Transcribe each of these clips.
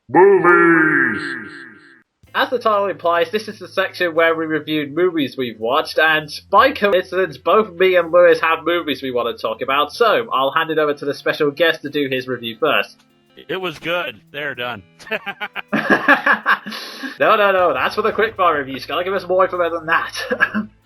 Movies! As the title implies, this is the section where we reviewed movies we've watched, and by coincidence, both me and Lewis have movies we want to talk about, so I'll hand it over to the special guest to do his review first. It was good. They're done. No, that's for the Quickfire review. You gotta give us more information than that.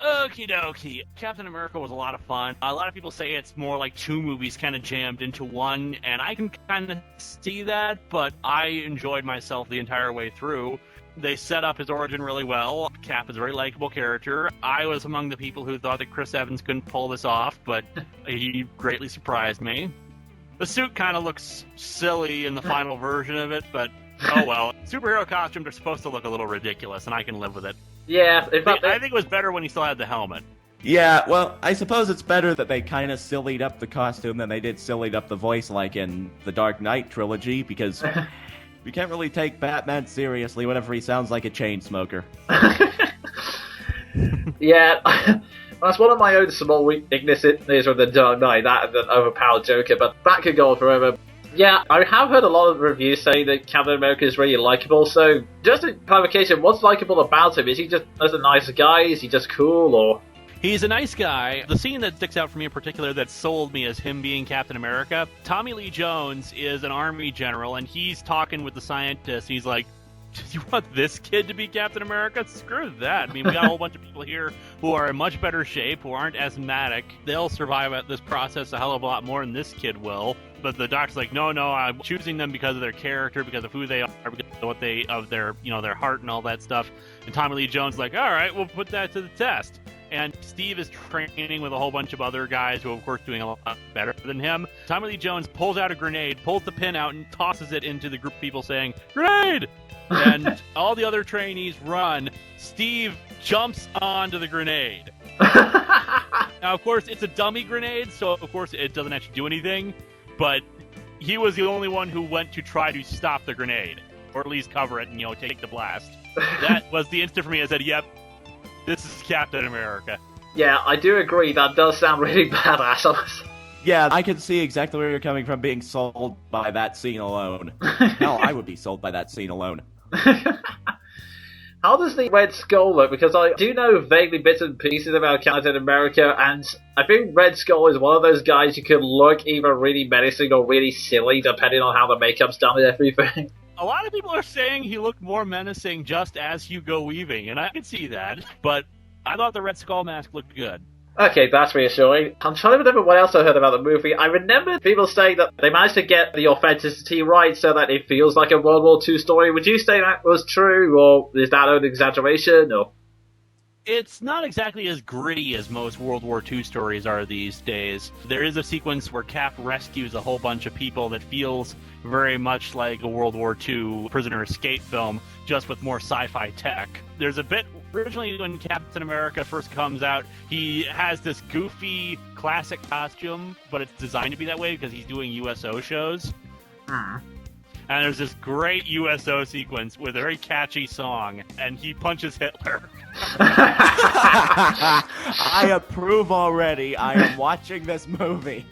Okie dokie. Captain America was a lot of fun. A lot of people say it's more like two movies kind of jammed into one, and I can kind of see that, but I enjoyed myself the entire way through. They set up his origin really well. Cap is a very likable character. I was among the people who thought that Chris Evans couldn't pull this off, but he greatly surprised me. The suit kind of looks silly in the final version of it, but oh well. Superhero costumes are supposed to look a little ridiculous, and I can live with it. Yeah, I think it was better when he still had the helmet. Yeah, well, I suppose it's better that they kind of sillied up the costume than they did sillied up the voice like in the Dark Knight trilogy, because we can't really take Batman seriously whenever he sounds like a chain smoker. Yeah, that's one of my own small weaknesses from the Dark Knight, that and the overpowered Joker, but that could go on forever. Yeah, I have heard a lot of reviews saying that Captain America is really likable, so just a clarification, what's likable about him? Is he just a nice guy? Is he just cool, or...? He's a nice guy. The scene that sticks out for me in particular that sold me as him being Captain America, Tommy Lee Jones is an army general, and he's talking with the scientist. He's like, you want this kid to be Captain America? Screw that. I mean, we got a whole bunch of people here who are in much better shape, who aren't asthmatic. They'll survive at this process a hell of a lot more than this kid will. But the doctor's like, no, I'm choosing them because of their character, because of who they are, because of what of their, their heart and all that stuff. And Tommy Lee Jones is like, all right, we'll put that to the test. And Steve is training with a whole bunch of other guys who, of course, doing a lot better than him. Tommy Lee Jones pulls out a grenade, pulls the pin out, and tosses it into the group of people saying, "Grenade!" And all the other trainees run. Steve jumps onto the grenade. Now, of course, it's a dummy grenade, so of course it doesn't actually do anything. But he was the only one who went to try to stop the grenade, or at least cover it and, take the blast. That was the instant for me. I said, yep, this is Captain America. Yeah, I do agree. That does sound really badass. Yeah, I can see exactly where you're coming from being sold by that scene alone. Hell, I would be sold by that scene alone. How does the Red Skull look? Because I do know vaguely bits and pieces about Captain America, and I think Red Skull is one of those guys who could look either really menacing or really silly, depending on how the makeup's done and everything. A lot of people are saying he looked more menacing just as Hugo Weaving, and I can see that, but I thought the Red Skull mask looked good. Okay, that's reassuring. I'm trying to remember what else I heard about the movie. I remember people saying that they managed to get the authenticity right so that it feels like a World War II story. Would you say that was true, or is that an exaggeration, or...? It's not exactly as gritty as most World War II stories are these days. There is a sequence where Cap rescues a whole bunch of people that feels very much like a World War II prisoner escape film, just with more sci-fi tech. There's a bit, originally when Captain America first comes out, he has this goofy classic costume, but it's designed to be that way because he's doing USO shows. And there's this great USO sequence with a very catchy song, and he punches Hitler. I approve already. I am watching this movie.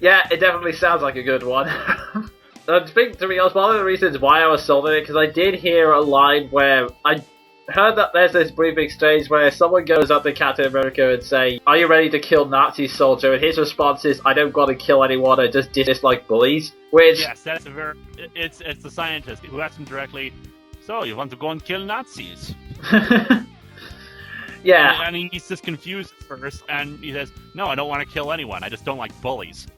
Yeah, it definitely sounds like a good one. I think, to be honest, one of the reasons why I was sold on it, because I did hear a line where I heard that there's this brief exchange where someone goes up to Captain America and say, "Are you ready to kill Nazi soldier?" And his response is, "I don't gotta kill anyone, I just dislike bullies." Which... Yes, that's a very... It's the scientist who asks him directly, "So, you want to go and kill Nazis?" Yeah. And he's just confused at first, and he says, "No, I don't want to kill anyone, I just don't like bullies."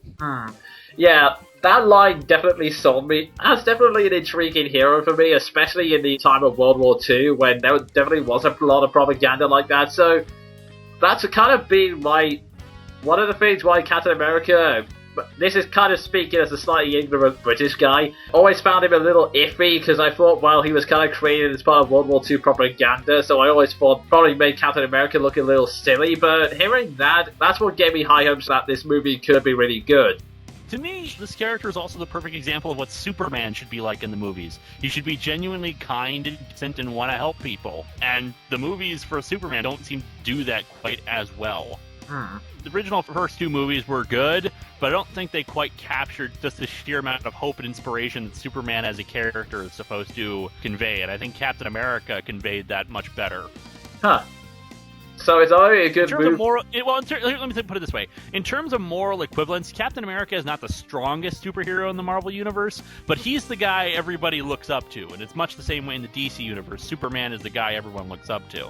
Yeah, that line definitely sold me. That's definitely an intriguing hero for me, especially in the time of World War II, when there definitely was a lot of propaganda like that. So that's kind of been one of the things why Captain America, this is kind of speaking as a slightly ignorant British guy, always found him a little iffy, because I thought, well, he was kind of created as part of World War II propaganda, so I always thought probably made Captain America look a little silly, but hearing that, that's what gave me high hopes that this movie could be really good. To me, this character is also the perfect example of what Superman should be like in the movies. He should be genuinely kind and decent and want to help people. And the movies for Superman don't seem to do that quite as well. The original first two movies were good, but I don't think they quite captured just the sheer amount of hope and inspiration that Superman as a character is supposed to convey, and I think Captain America conveyed that much better. Huh. So it's already a good movie. Let me put it this way. In terms of moral equivalence, Captain America is not the strongest superhero in the Marvel Universe, but he's the guy everybody looks up to, and it's much the same way in the DC Universe. Superman is the guy everyone looks up to.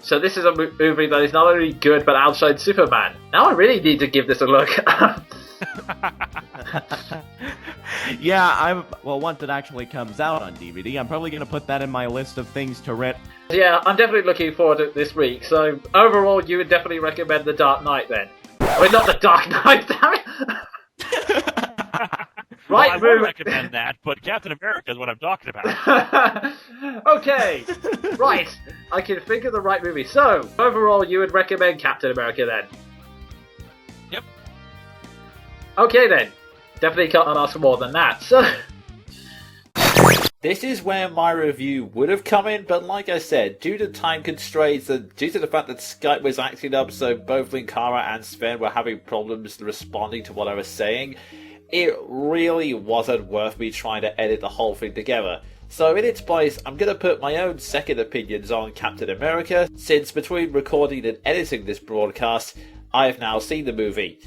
So this is a movie that is not only good, but outside Superman. Now I really need to give this a look. Yeah, once it actually comes out on DVD, I'm probably going to put that in my list of things to rent. Yeah, I'm definitely looking forward to it this week. So overall, you would definitely recommend The Dark Knight then? I mean, not The Dark Knight, damn it! Right, I would recommend that, but Captain America is what I'm talking about. Okay, right. I can think of the right movie. So, overall, you would recommend Captain America then? Yep. Okay then. Definitely can't ask for more than that. So, this is where my review would have come in, but like I said, due to time constraints and due to the fact that Skype was acting up, so both Linkara and Sven were having problems responding to what I was saying, it really wasn't worth me trying to edit the whole thing together. So in its place, I'm going to put my own second opinions on Captain America, since between recording and editing this broadcast, I have now seen the movie.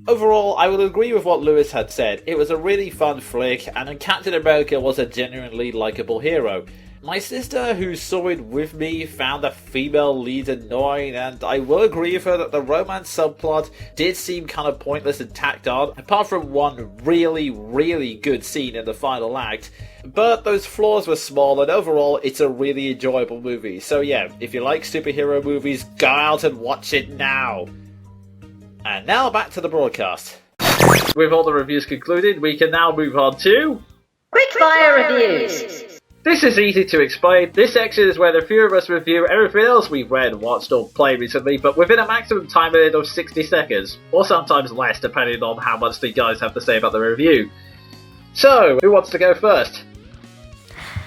Overall, I will agree with what Lewis had said. It was a really fun flick, and Captain America was a genuinely likeable hero. My sister, who saw it with me, found the female lead annoying, and I will agree with her that the romance subplot did seem kind of pointless and tacked on, apart from one really, really good scene in the final act. But those flaws were small, and overall, it's a really enjoyable movie. So yeah, if you like superhero movies, go out and watch it now! And now back to the broadcast. With all the reviews concluded, we can now move on to... Quickfire Reviews! This is easy to explain. This section is where the few of us review everything else we've read, watched, or played recently, but within a maximum time limit of 60 seconds, or sometimes less, depending on how much the guys have to say about the review. So, who wants to go first?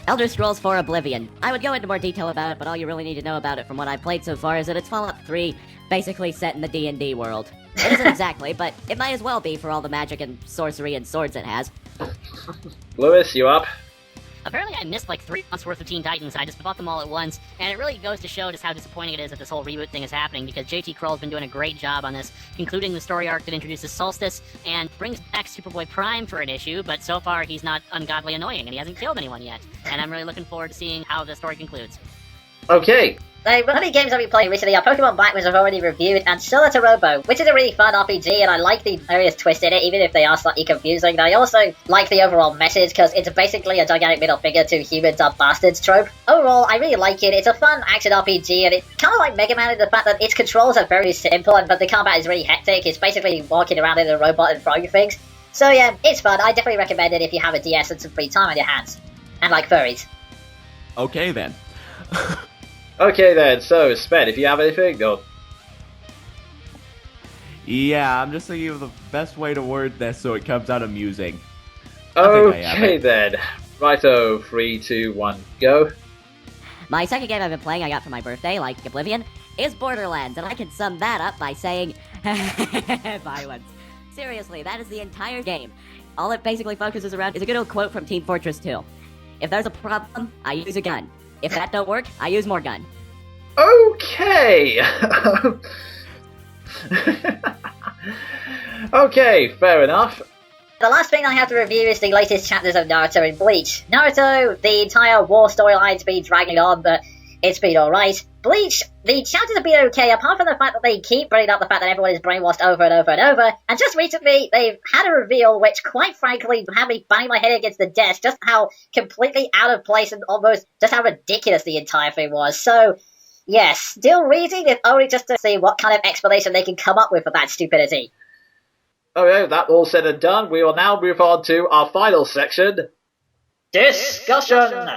Elder Scrolls 4 Oblivion. I would go into more detail about it, but all you really need to know about it from what I've played so far is that it's Fallout 3, basically set in the D&D world. It isn't exactly, but it might as well be for all the magic and sorcery and swords it has. Lewis, you up? Apparently I missed like 3 months worth of Teen Titans, I just bought them all at once, and it really goes to show just how disappointing it is that this whole reboot thing is happening, because JT Kroll's been doing a great job on this, concluding the story arc that introduces Solstice, and brings back Superboy Prime for an issue, but so far he's not ungodly annoying, and he hasn't killed anyone yet, and I'm really looking forward to seeing how the story concludes. Okay. One of the games I've been playing recently are Pokemon Black, which I've already reviewed, and Solitaire Robo, which is a really fun RPG, and I like the various twists in it, even if they are slightly confusing. And I also like the overall message, because it's basically a gigantic middle finger to humans are bastards trope. Overall, I really like it. It's a fun action RPG, and it's kind of like Mega Man in the fact that its controls are very simple, but the combat is really hectic. It's basically walking around in a robot and throwing things. So yeah, it's fun. I definitely recommend it if you have a DS and some free time on your hands. And like furries. Okay then. Okay then, so Sven, if you have anything, go. Yeah, I'm just thinking of the best way to word this so it comes out amusing. Okay then. Righto, 3, 2, 1, go. My second game I've been playing I got for my birthday, like Oblivion, is Borderlands, and I can sum that up by saying violence. Seriously, that is the entire game. All it basically focuses around is a good old quote from Team Fortress 2. If there's a problem, I use a gun. If that don't work, I use more gun. Okay! Okay, fair enough. The last thing I have to review is the latest chapters of Naruto and Bleach. Naruto, the entire war storyline's been dragging on, but it's been alright. Bleach, the chapters have been okay, apart from the fact that they keep bringing up the fact that everyone is brainwashed over and over and over. And just recently, they've had a reveal which, quite frankly, had me bang my head against the desk, just how completely out of place and almost just how ridiculous the entire thing was. So, yes, still reading, if only just to see what kind of explanation they can come up with for that stupidity. Okay, that all said and done, we will now move on to our final section. Discussion!